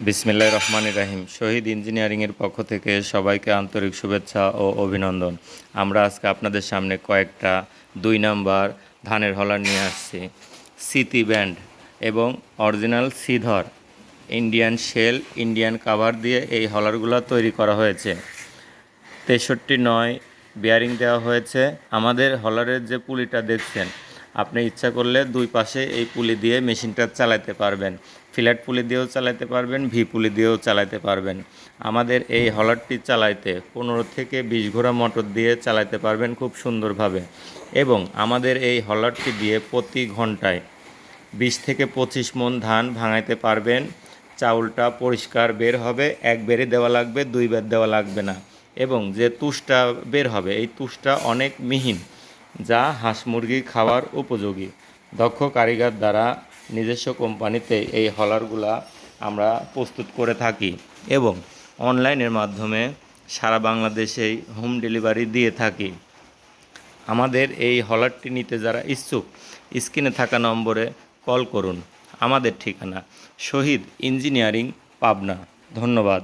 বিসমিল্লাহির রহমানির রহিম। শহীদ ইঞ্জিনিয়ারিংয়ের পক্ষ থেকে সবাইকে আন্তরিক শুভেচ্ছা ও অভিনন্দন। আমরা আজকে আপনাদের সামনে কয়েকটা 2 নাম্বার ধানের হলার নিয়ে আসছি। সিটি ব্যান্ড এবং অরিজিনাল সিধর ইন্ডিয়ান শেল, ইন্ডিয়ান কাভার দিয়ে এই হলারগুলো তৈরি করা হয়েছে। 63-9 বিয়ারিং দেওয়া হয়েছে। আমাদের হলারের যে পুলিটা দেখছেন, আপনি ইচ্ছা করলে দুই পাশে এই পুলি দিয়ে মেশিনটা চালাতে পারবেন। ফ্ল্যাট পুলি দিয়েও চালাতে পারবেন, ভি পুলি দিয়েও চালাতে পারবেন। আমাদের এই হলারটি চালাইতে 15 থেকে 20 ঘোড়া মোটর দিয়ে চালাতে পারবেন খুব সুন্দরভাবে। এবং আমাদের এই হলারটি দিয়ে প্রতি ঘন্টায় 20 থেকে 25 মণ ধান ভাঙাইতে পারবেন। চাউলটা পরিষ্কার বের হবে, এক বেরে দেওয়া লাগবে, 2 বের দেওয়া লাগবে না। এবং যে তুষটা বের হবে, এই তুষটা অনেক মিহিন, যা হাঁস মুরগি খাওয়ার উপযোগী। দক্ষ কারিগর দ্বারা নিজস্ব কোম্পানিতে এই হলারগুলা আমরা প্রস্তুত করে থাকি এবং অনলাইনের মাধ্যমে সারা বাংলাদেশেই হোম ডেলিভারি দিয়ে থাকি। আমাদের এই হলারটি নিতে যারা ইচ্ছুক, স্ক্রিনে থাকা নম্বরে কল করুন। আমাদের ঠিকানা শহীদ ইঞ্জিনিয়ারিং, পাবনা। ধন্যবাদ।